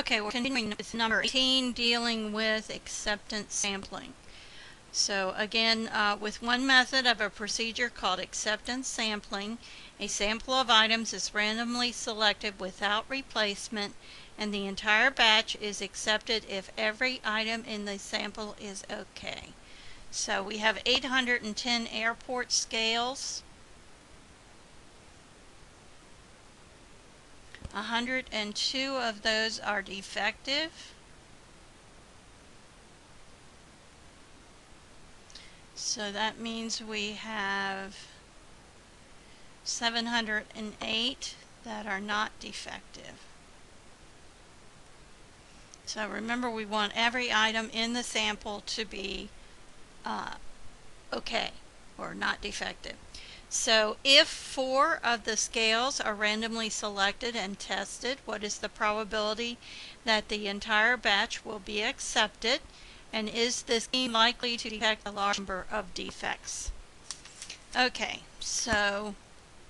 Okay, we're continuing with number 18, dealing with acceptance sampling. So again, with one method of a procedure called acceptance sampling, a sample of items is randomly selected without replacement, and the entire batch is accepted if every item in the sample is okay. So we have 810 airport scales. 102 of those are defective. So that means we have 708 that are not defective. So remember, we want every item in the sample to be okay or not defective. So if 4 of the scales are randomly selected and tested, what is the probability that the entire batch will be accepted? And is this scheme likely to detect a large number of defects? Okay, so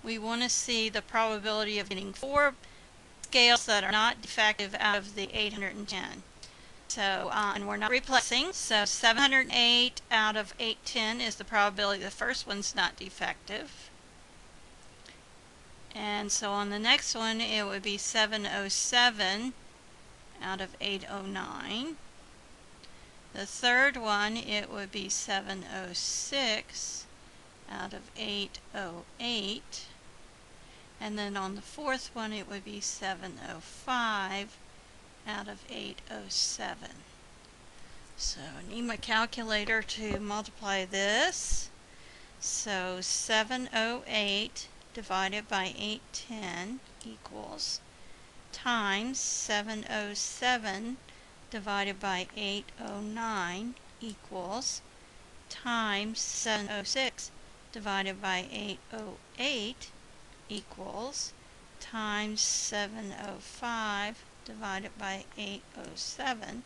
we want to see the probability of getting 4 scales that are not defective out of the 810. So, and we're not replacing, so 708 out of 810 is the probability the first one's not defective. And so on the next one, it would be 707 out of 809. The third one, it would be 706 out of 808. And then on the fourth one, it would be 705 out of 807. So I need my calculator to multiply this. So 708 divided by 810 equals times 707 divided by 809 equals times 706 divided by 808 equals times 705 divided by 807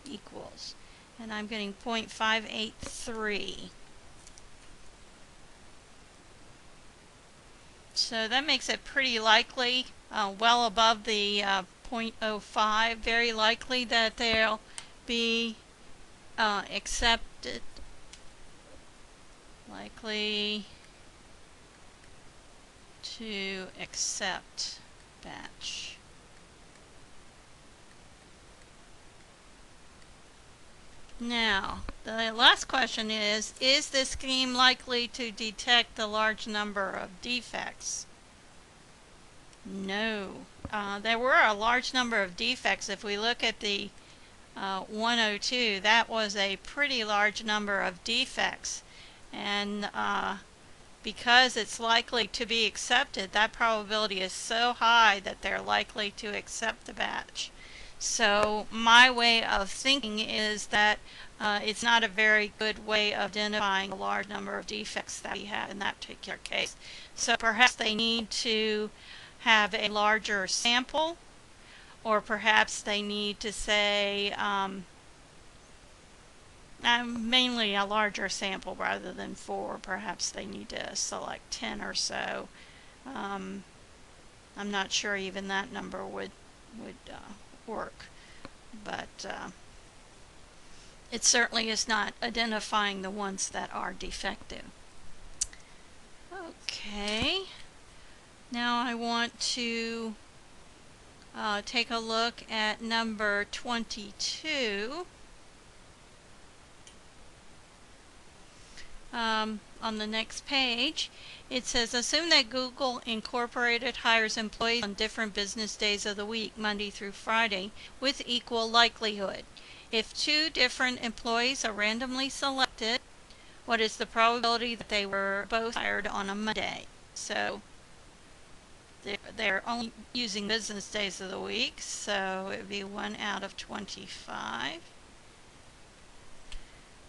equals, and I'm getting 0.583. So that makes it pretty likely, well above the 0.05, very likely that they'll be accepted. Likely to accept batch. Now, the last question is this scheme likely to detect the large number of defects? No. There were a large number of defects. If we look at the 102, that was a pretty large number of defects. And because it's likely to be accepted, that probability is so high that they're likely to accept the batch. So my way of thinking is that it's not a very good way of identifying a large number of defects that we have in that particular case. So perhaps they need to have a larger sample, or perhaps they need to say mainly a larger sample rather than 4. Perhaps they need to select 10 or so. I'm not sure even that number would work, but it certainly is not identifying the ones that are defective. Okay, now I want to take a look at number 22. On the next page, it says, assume that Google Incorporated hires employees on different business days of the week, Monday through Friday, with equal likelihood. If 2 different employees are randomly selected, what is the probability that they were both hired on a Monday? So they're only using business days of the week, so it would be 1 out of 25.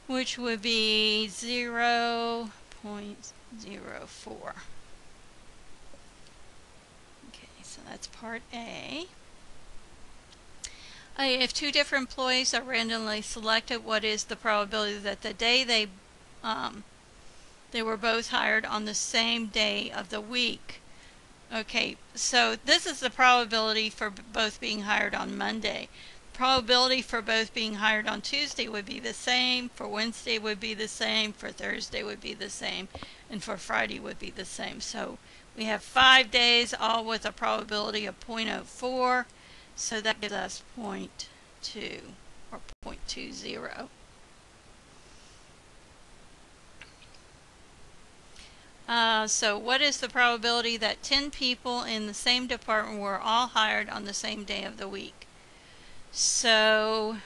Which would be 0.04. Okay, so that's part A. If 2 different employees are randomly selected, what is the probability that the day they were both hired on the same day of the week? Okay, so this is the probability for both being hired on Monday. Probability for both being hired on Tuesday would be the same, for Wednesday would be the same, for Thursday would be the same, and for Friday would be the same. So we have 5 days, all with a probability of 0.04, so that gives us 0.2 or 0.20. So what is the probability that 10 people in the same department were all hired on the same day of the week? So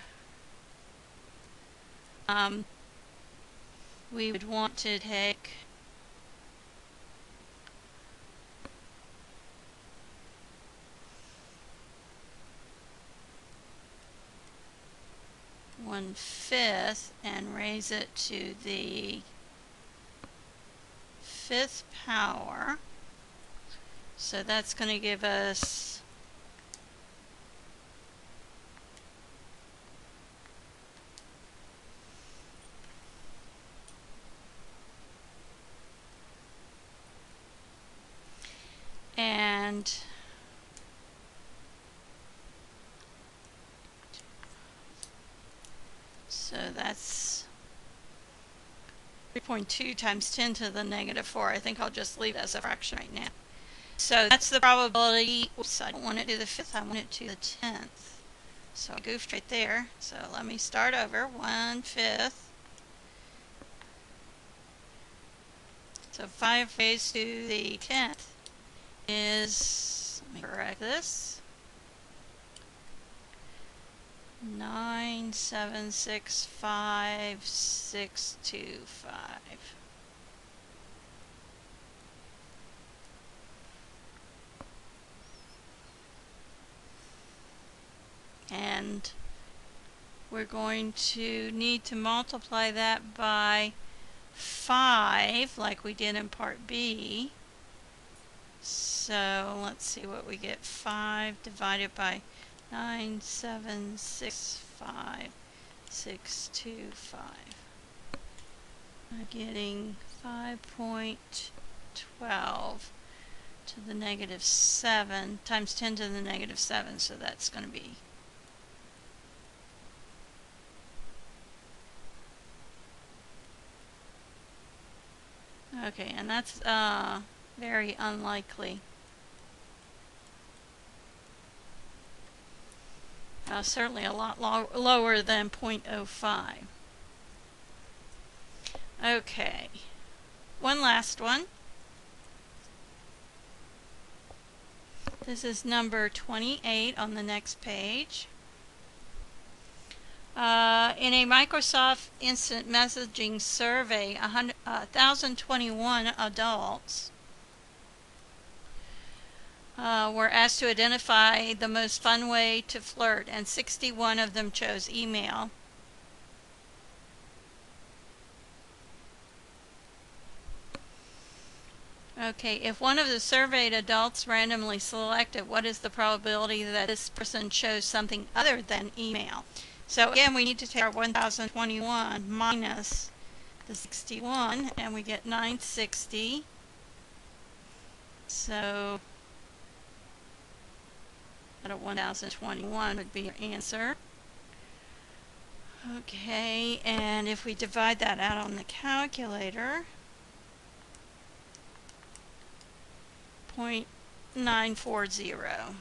we would want to take one-fifth and raise it to the 5th power. So that's going to give us and so that's 3.2 times 10 to the -4. I think I'll just leave it as a fraction right now. So that's the probability. Oops, I don't want it to the 5th, I want it to the 10th. So I goofed right there. So let me start over. 1/5. So 5 raised to the 10th is, let me correct this, 9765625. And we're going to need to multiply that by 5 like we did in part B. So let's see what we get. 5 divided by 9765625. I'm getting 5.12 to the -7 times 10 to the -7, so that's going to be okay, and that's very unlikely. Certainly a lot lower than 0.05. Okay, one last one. This is number 28 on the next page. In a Microsoft Instant Messaging survey, 1,021 adults were asked to identify the most fun way to flirt, and 61 of them chose email. Okay, if one of the surveyed adults randomly selected, what is the probability that this person chose something other than email? So again, we need to take our 1,021 minus the 61, and we get 960. So out of 1,021 would be your answer. Okay, and if we divide that out on the calculator, 0.940.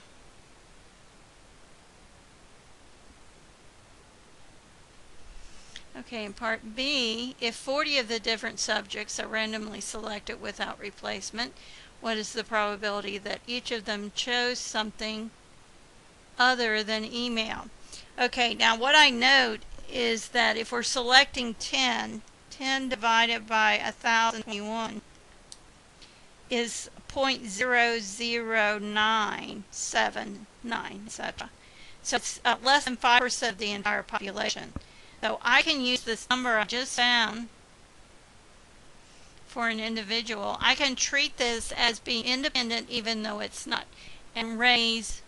Okay, in part B, if 40 of the different subjects are randomly selected without replacement, what is the probability that each of them chose something other than email? Okay, now what I note is that if we're selecting 10 divided by 1,021 is 0.00979, etc. So it's less than 5% of the entire population. So I can use this number I just found for an individual. I can treat this as being independent even though it's not, and raise,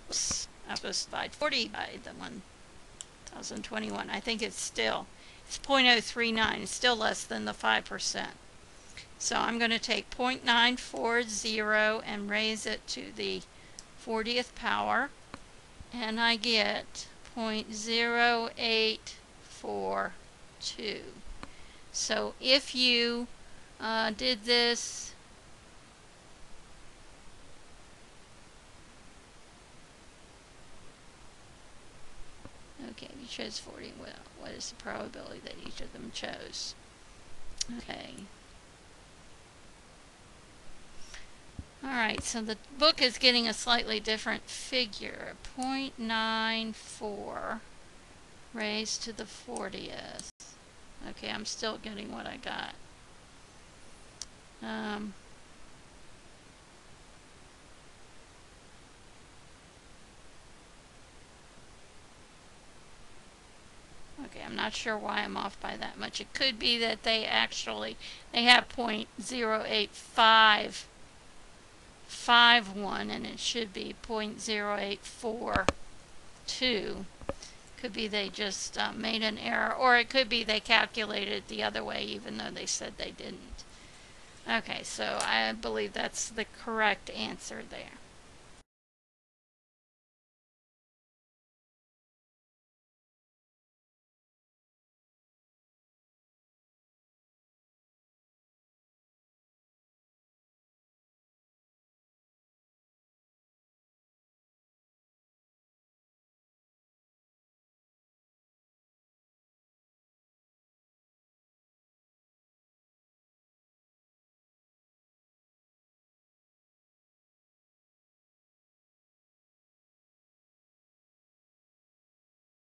oops, I was supposed to divide 40 by the 1,021. I think it's 0.039. It's still less than the 5%. So I'm going to take 0.940 and raise it to the 40th power, and I get 0.0842. So if you did this okay, you chose 40. Well, what is the probability that each of them chose? Okay. Alright, so the book is getting a slightly different figure. 0.94 raised to the 40th. Okay, I'm still getting what I got. Okay, I'm not sure why I'm off by that much. It could be that they have 0.08551 and it should be 0.0842. Could be they just made an error, or it could be they calculated it the other way even though they said they didn't. Okay, so I believe that's the correct answer there.